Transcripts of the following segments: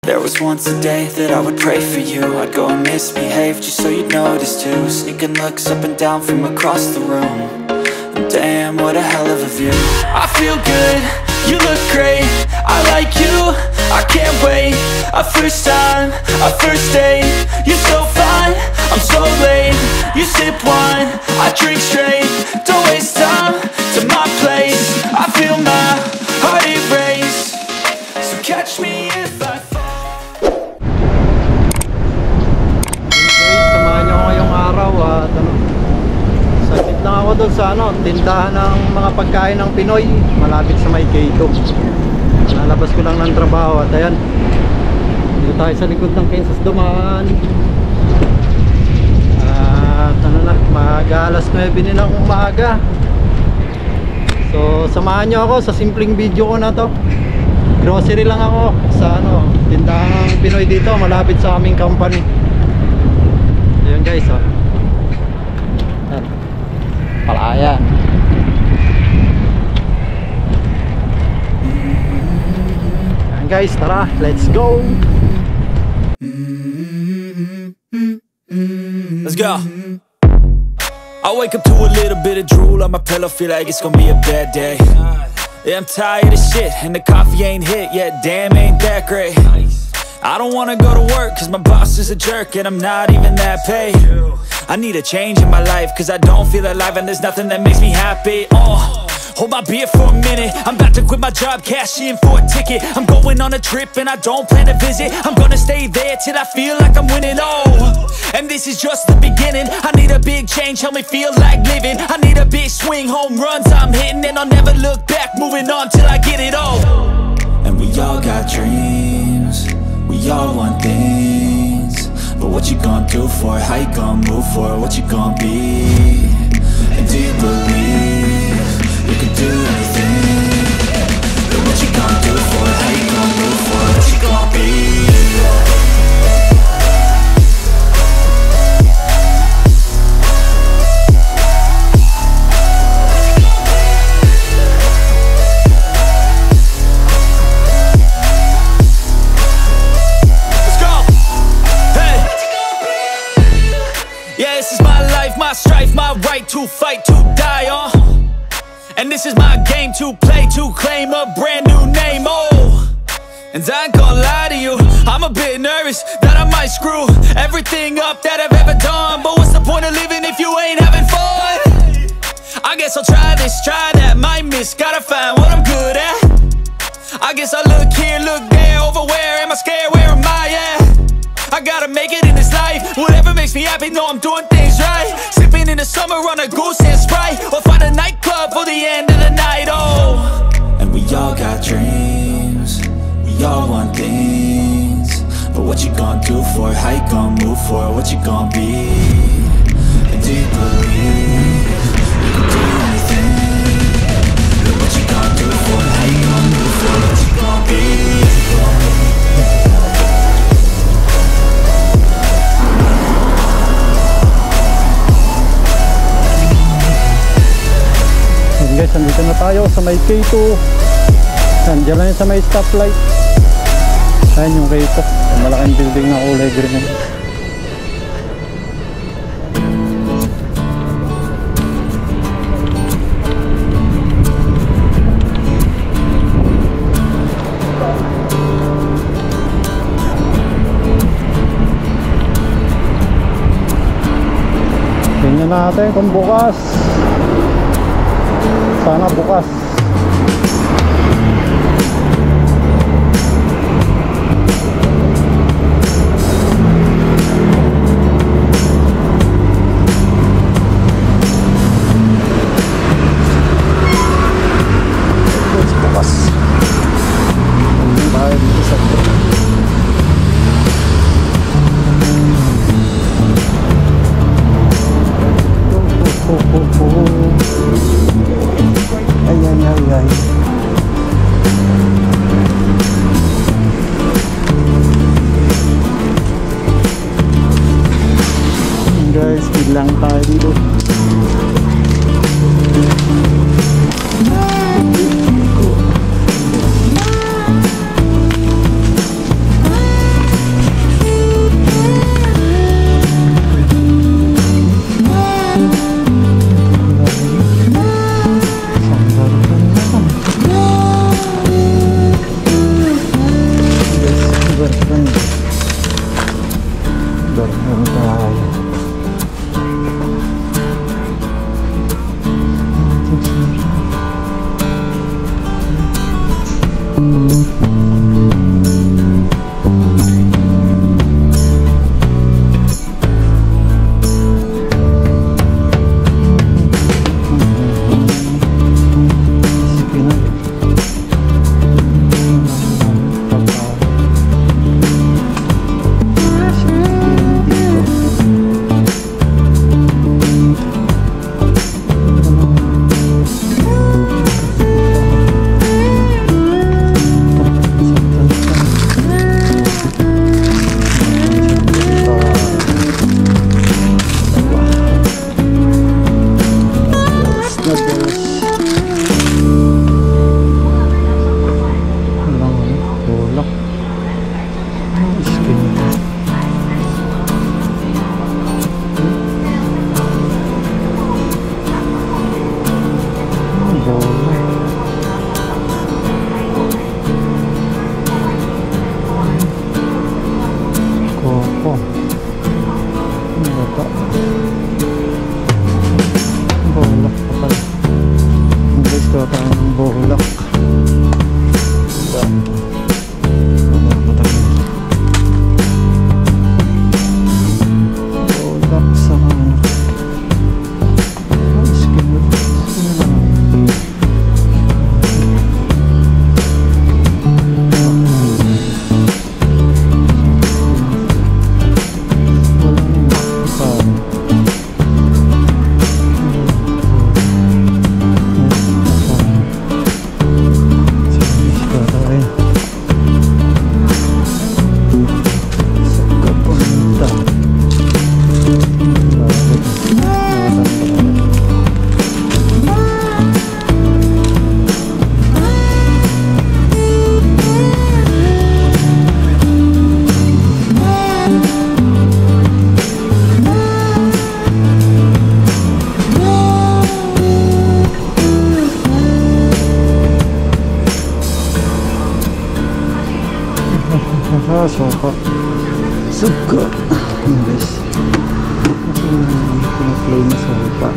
There was once a day that I would pray for you. I'd go and misbehave just so you'd notice too. Sneaking looks up and down from across the room. And damn, what a hell of a view. I feel good, you look great, I like you, I can't wait. A first time, a first date. You're so fine, I'm so late. You sip wine, I drink straight. Don't waste time to my place. I feel my heart erase. So catch me if I fall. Okay, samahan nyo ngayong araw at sakit lang ako doon sa tindahan ng mga pagkain ng Pinoy malapit sa may K2. Nalabas ko lang ng trabaho at ayan, dito tayo sa likod ng Kansas Dumaan. At mag-alas 9 din ng umaga. So samahan nyo ako sa simpleng video ko na to. Grocery lang ako sa tindahan ng Pinoy dito malapit sa aming company. Ayun guys, Palayan. Ayan guys, tara, let's go. Let's go. I wake up to a little bit of drool on my pillow, feel like it's gonna be a bad day. Yeah, I'm tired of shit, and the coffee ain't hit yet, damn, ain't that great. I don't wanna go to work, cause my boss is a jerk, and I'm not even that paid. I need a change in my life, cause I don't feel alive, and there's nothing that makes me happy. Hold my beer for a minute, I'm about to quit my job, cash in for a ticket. I'm going on a trip and I don't plan to visit. I'm gonna stay there till I feel like I'm winning, and this is just the beginning. I need a big change, help me feel like living. I need a big swing, home runs I'm hitting, and I'll never look back, moving on till I get it all. And we all got dreams, we all want things, but what you gonna do for it? How you gonna move for it? What you gonna be? And do you believe you can do anything? But what you gonna do for it? How you gonna move for it? What you gonna be? My strife, my right to fight, to die on. And this is my game to play, to claim a brand new name, And I ain't gonna lie to you, I'm a bit nervous that I might screw everything up that I've ever done. But what's the point of living if you ain't having fun? I guess I'll try this, try that, might miss, gotta find what I'm good at. I guess I look here, look there, over where am I scared, where am I at? I gotta make it in this life, whatever makes me happy, know I'm doing things right. Sipping in the summer on a Goose and Sprite, or find a nightclub for the end of the night, And we all got dreams, we all want things, but what you gonna do for it? How you gonna move for it? What you gonna be? And do you believe you can do anything? But what you gonna do for it? How you gonna move for it? What you gonna be? Guys, nandito na tayo sa may K2. Nandiyan lang sa may stoplight. Ayan yung K2, yung malaking building na kulay green. Tingnan natin kung bukas. Sana bukas. Bukas. Ang bahay dito sa guys, biglang tayo dito. Suka. Suka. Ayan guys. Pinaplay na suka.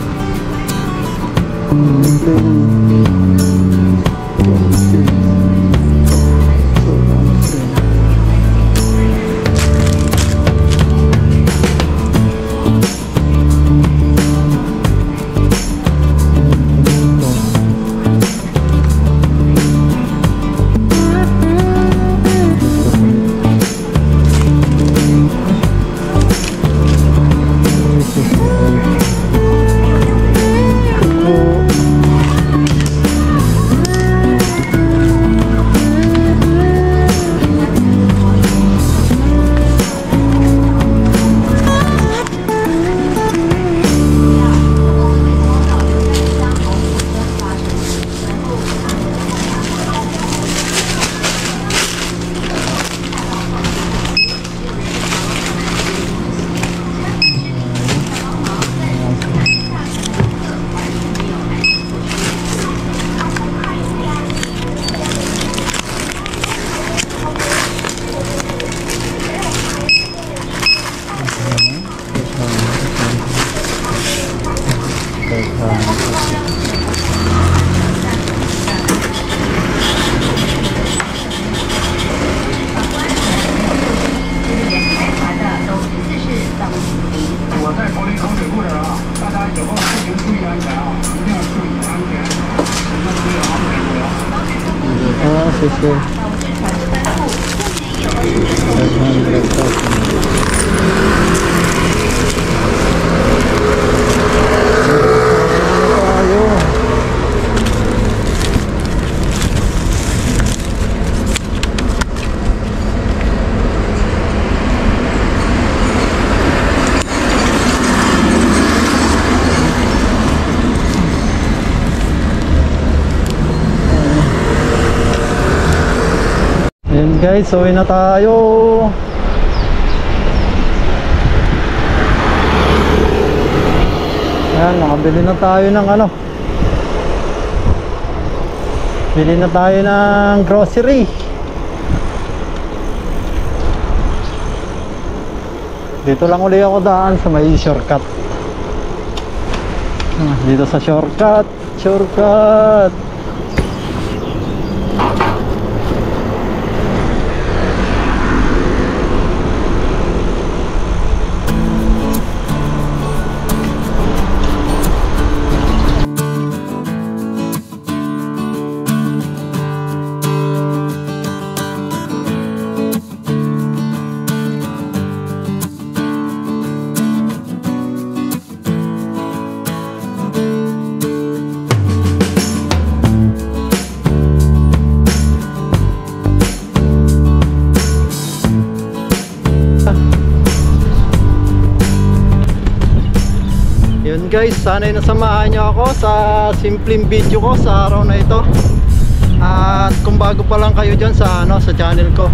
Guys, uwi na tayo. Ayan, nakabili na tayo ng ano, bili na tayo ng grocery. Dito lang uli ako daan sa may shortcut. Dito sa shortcut. Yun guys, sana'y nasamahan nyo ako sa simpleng video ko sa araw na ito. At kung bago pa lang kayo dyan sa channel ko,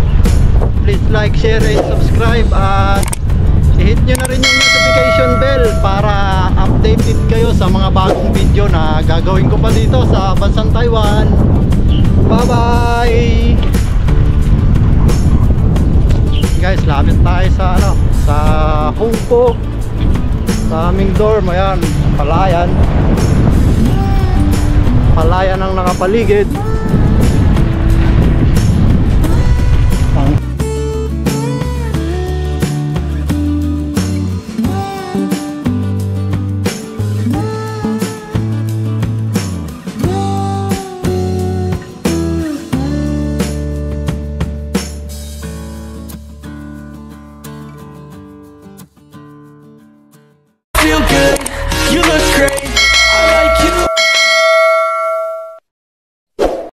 please like, share, and subscribe. At i-hit nyo na rin yung notification bell para updated kayo sa mga bagong video na gagawin ko pa dito sa bansang Taiwan. Bye bye guys, lapit tayo sa sa Hongpo, sa aming dorm. Ayan, palayan ang nakapaligid.